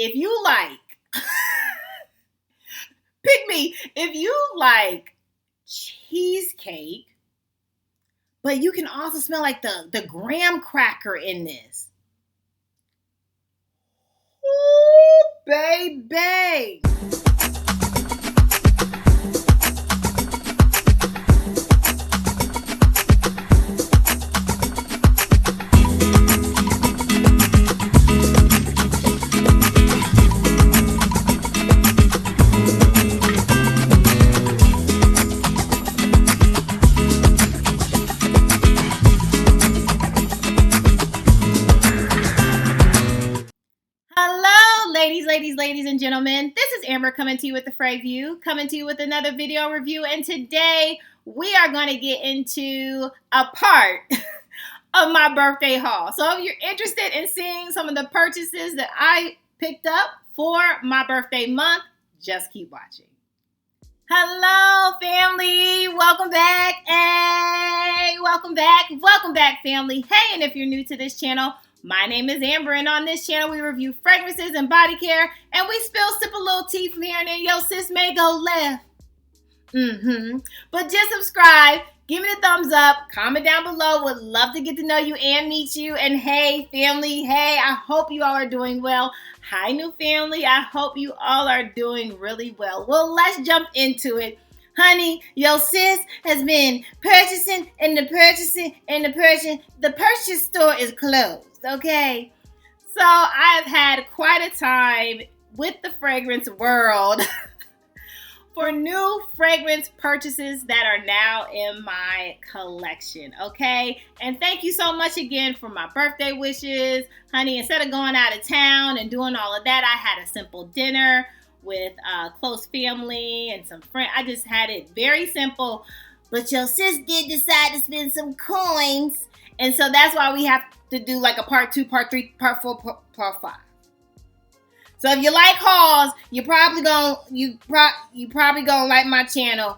if you like, pick me, if you like cheesecake, but you can also smell like the graham cracker in this. Ooh, baby. Ladies and gentlemen, this is Amber coming to you with the Frag View, coming to you with another video review, and today we are going to get into a part of my birthday haul. So if you're interested in seeing some of the purchases that I picked up for my birthday month, just keep watching. Hello, family. Welcome back. Hey, welcome back, family. Hey, and if you're new to this channel, my name is Amber, and on this channel, we review fragrances and body care, and we sip a little tea from here and there. Yo, sis may go left. But just subscribe, give me the thumbs up, comment down below. Would love to get to know you and meet you. And hey, family, hey, I hope you all are doing well. Hi, new family. I hope you all are doing really well. Well, let's jump into it. Honey, your sis has been purchasing and the purchase store is closed. Okay, so I've had quite a time with the fragrance world for new fragrance purchases that are now in my collection, okay? And thank you so much again for my birthday wishes. Honey, instead of going out of town and doing all of that, I had a simple dinner with close family and some friends. I just had it very simple, but your sis did decide to spend some coins, and so that's why we have to do like a part 2, part 3, part 4, part 5. So if you like hauls, you probably gonna like my channel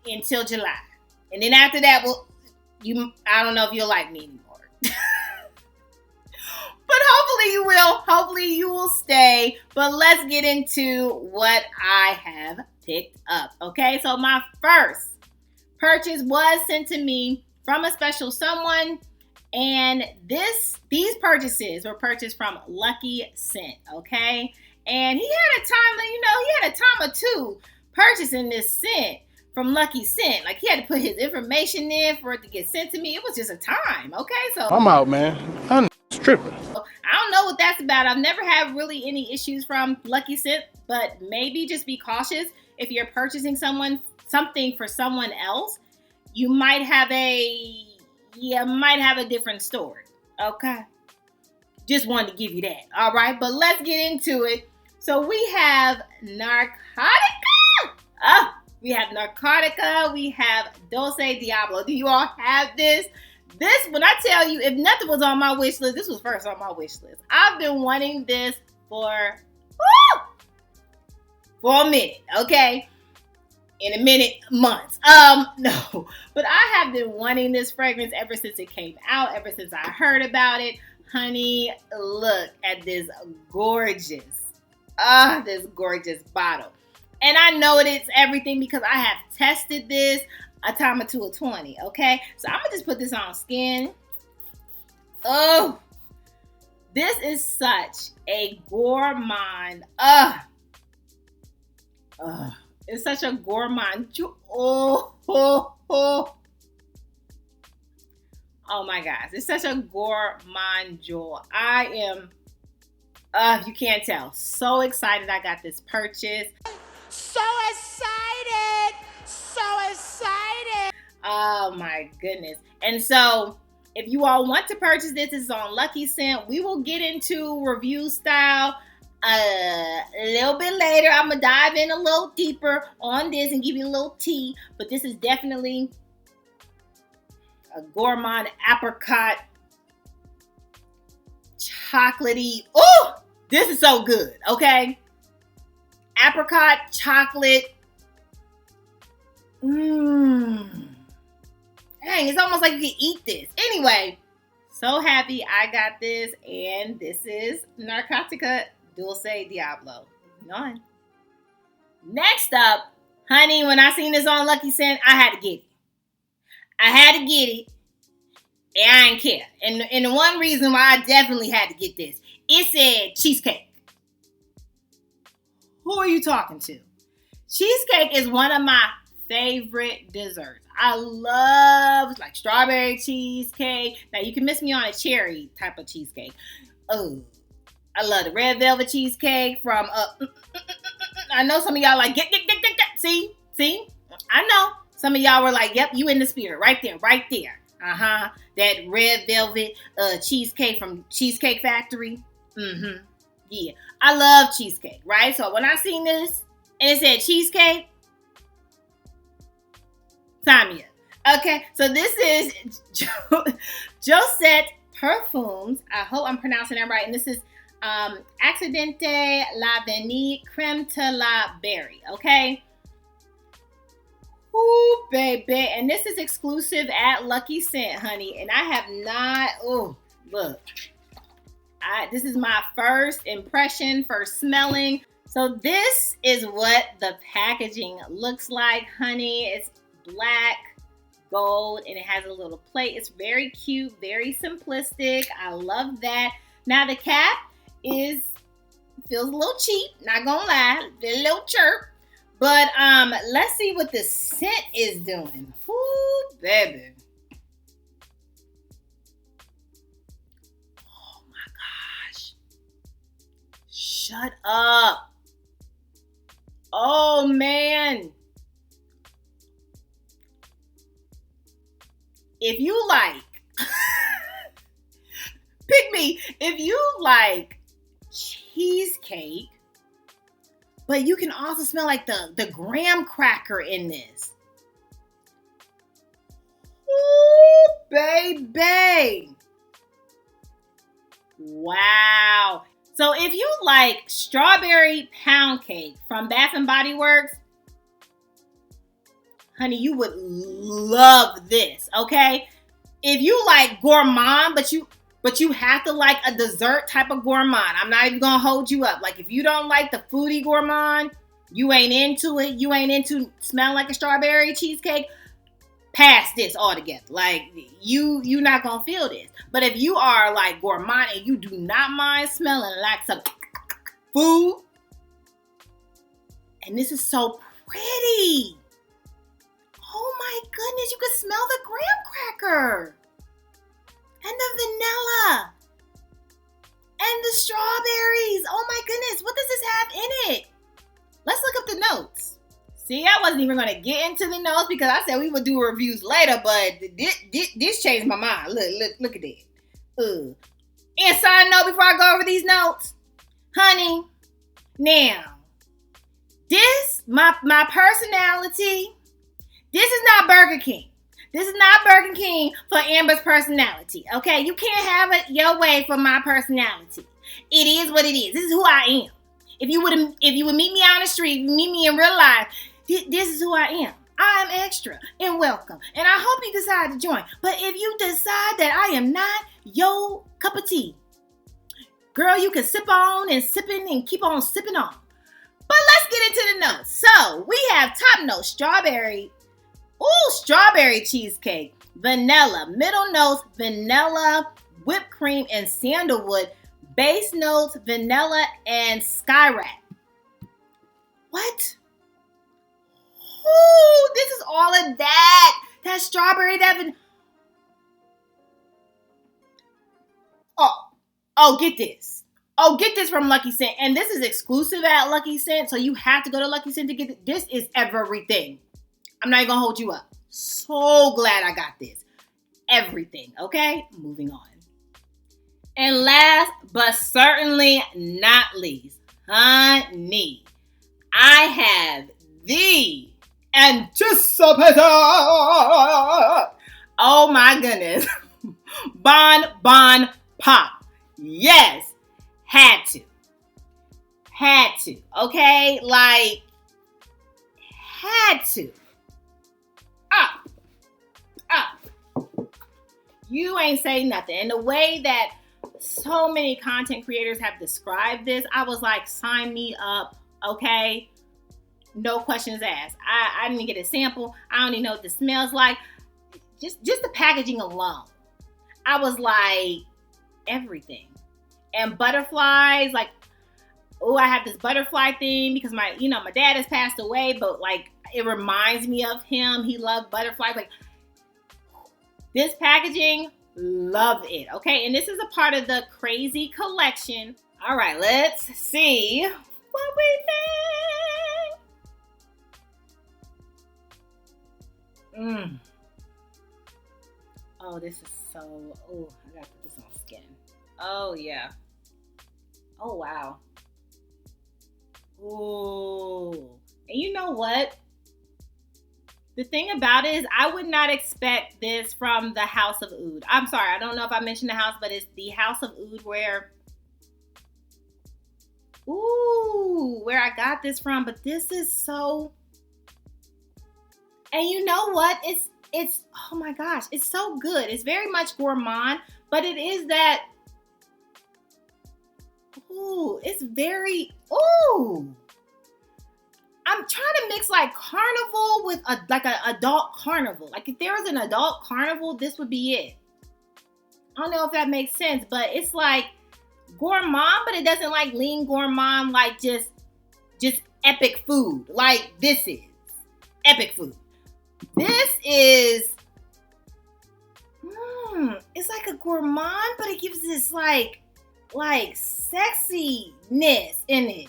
until July, and then after that, I don't know if you'll like me anymore. But hopefully you will. Hopefully you will stay. But let's get into what I have picked up. Okay, so my first purchase was sent to me from a special someone. And these purchases were purchased from Lucky Scent, okay? And he had a time or two purchasing this scent from Lucky Scent. Like, he had to put his information in for it to get sent to me. It was just a time, okay? So I'm out, man. I'm tripping. I don't know what that's about. I've never had really any issues from Lucky Scent, but maybe just be cautious if you're purchasing something for someone else. You might have a different story, okay? Just wanted to give you that, all right? But let's get into it. So we have Narcotica. We have Narcotica. We have Dulce Diablo. Do you all have this? This, when I tell you, if nothing was on my wish list, this was first on my wish list. I've been wanting this for a minute, okay? In a minute, months. No, but I have been wanting this fragrance ever since it came out, ever since I heard about it. Honey, look at this gorgeous bottle. And I know it's everything because I have tested this a time or two of 20, okay? So I'm gonna just put this on skin. Oh, this is such a gourmand. It's such a gourmand. Oh my gosh. It's such a gourmand jewel. I am, you can't tell, so excited I got this purchase. So excited. Oh my goodness. And so if you all want to purchase this, this is on Lucky Scent. We will get into review style a little bit later. I'm gonna dive in a little deeper on this and give you a little tea, but this is definitely a gourmand apricot chocolatey. Oh, this is so good, okay? Apricot chocolate. Dang, it's almost like you can eat this. Anyway, So happy I got this, and this is Narcotica Dulce Diablo. Moving on. Next up, honey, when I seen this on Lucky Scent, I had to get it. I had to get it, and I didn't care. And the one reason why I definitely had to get this, it said cheesecake. Who are you talking to? Cheesecake is one of my favorite desserts. I love like strawberry cheesecake. Now you can miss me on a cherry type of cheesecake. Oh, I love the red velvet cheesecake from I know some of y'all like get. See, I know some of y'all were like, yep, you in the spirit right there. That red velvet cheesecake from Cheesecake Factory. Yeah, I love cheesecake, right? So when I seen this and it said cheesecake, sign me up. Okay, so this is Jousset Perfumes. I hope I'm pronouncing that right. And this is Accidente la Vanille Creme to la Berry. Okay. Ooh, baby. And this is exclusive at Lucky Scent, honey. And I have not, look. This is my first impression, first smelling. So this is what the packaging looks like, honey. It's black, gold, and it has a little plate. It's very cute, very simplistic. I love that. Now the cap feels a little cheap, not gonna lie, a little chirp. But let's see what the scent is doing. Ooh, baby. Oh my gosh. Shut up. Oh man. If you like, pick me. If you like cheesecake, but you can also smell like the graham cracker in this. Ooh, baby. Wow. So if you like strawberry pound cake from Bath and Body Works, honey, you would love this, okay? If you like gourmand, but you have to like a dessert type of gourmand. I'm not even gonna hold you up. Like if you don't like the foodie gourmand, you ain't into it. You ain't into smelling like a strawberry cheesecake. Pass this altogether. Like you not gonna feel this. But if you are like gourmand and you do not mind smelling like some food, and this is so pretty. Oh my goodness, you can smell the graham cracker. And the vanilla. And the strawberries. Oh my goodness, what does this have in it? Let's look up the notes. See, I wasn't even going to get into the notes because I said we would do reviews later, but this changed my mind. Look at that. And side note before I go over these notes, honey, now, this, my personality, this is not Burger King. This is not Burger King for Amber's personality, okay? You can't have it your way for my personality. It is what it is. This is who I am. If you would meet me on the street, meet me in real life, this is who I am. I am extra and welcome. And I hope you decide to join. But if you decide that I am not your cup of tea, girl, you can sip on and sipping and keep on sipping on. But let's get into the notes. So we have top note strawberry. Ooh, strawberry cheesecake, vanilla, middle notes, vanilla, whipped cream, and sandalwood. Base notes, vanilla, and skyrat. What? Ooh, this is all of that. That strawberry, Oh, get this. Oh, get this from Lucky Scent. And this is exclusive at Lucky Scent, so you have to go to Lucky Scent to get it. This is everything. I'm not even gonna hold you up. So glad I got this. Everything, okay? Moving on. And last but certainly not least, honey, I have the anticipated, oh my goodness, BonBon Pop. Yes, had to, okay? Like, had to. You ain't say nothing. And the way that so many content creators have described this, I was like, sign me up, okay? No questions asked. I didn't get a sample. I don't even know what this smells like. Just the packaging alone. I was like, everything. And butterflies, like, oh, I have this butterfly thing because my dad has passed away, but like it reminds me of him. He loved butterflies. Like, this packaging, love it. Okay, and this is a part of the crazy collection. All right, let's see what we think. Oh, this is so, oh, I gotta put this on skin. Oh, yeah. Oh, wow. Ooh. And you know what? The thing about it is I would not expect this from the House of Oud. I'm sorry, I don't know if I mentioned the house, but it's the House of Oud where I got this from. But this is so, and you know what? It's oh my gosh, it's so good. It's very much gourmand, but it is that, it's very, I'm trying to mix like carnival with an adult carnival. Like if there was an adult carnival, this would be it. I don't know if that makes sense, but it's like gourmand, but it doesn't like lean gourmand, like just epic food. Like this is epic food. This is, it's like a gourmand, but it gives this like sexiness in it.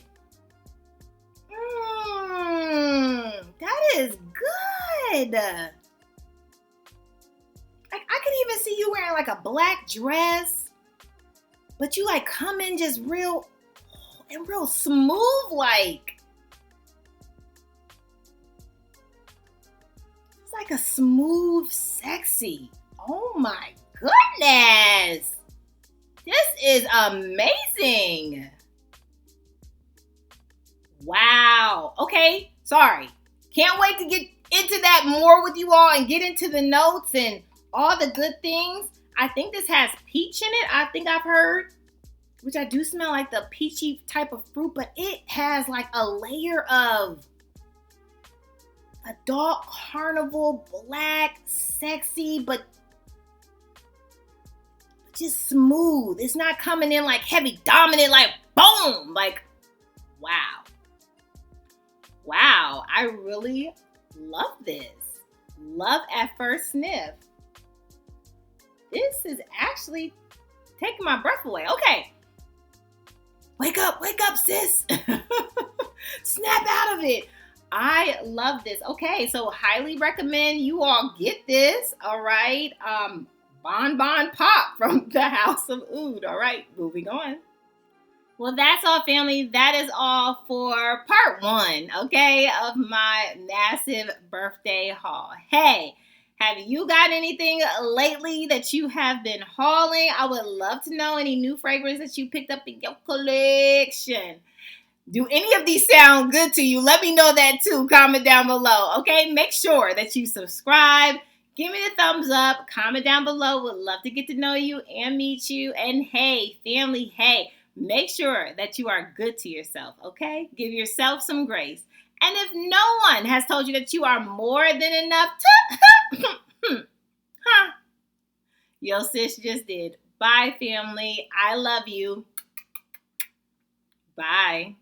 That is good. Like I could even see you wearing like a black dress, but you like come in just real smooth, like it's like a smooth, sexy. Oh my goodness. This is amazing. Wow. Okay. Sorry. Can't wait to get into that more with you all and get into the notes and all the good things. I think this has peach in it. I think I've heard, which I do smell like the peachy type of fruit, but it has like a layer of adult carnival, black, sexy, but just smooth. It's not coming in like heavy, dominant, like boom, like wow. Wow, I really love this. Love at first sniff. This is actually taking my breath away. Okay. Wake up, sis. Snap out of it. I love this. Okay, so highly recommend you all get this. All right. BonBon Pop from the House of Oud. All right, moving on. Well, that's all, family. That is all for part 1, okay, of my massive birthday haul. Hey, have you got anything lately that you have been hauling? I would love to know any new fragrance that you picked up in your collection. Do any of these sound good to you? Let me know that too. Comment down below, okay? Make sure that you subscribe. Give me a thumbs up. Comment down below. Would love to get to know you and meet you. And hey, family, hey. Make sure that you are good to yourself, okay? Give yourself some grace. And if no one has told you that you are more than enough your sis just did. Bye, family. I love you. Bye.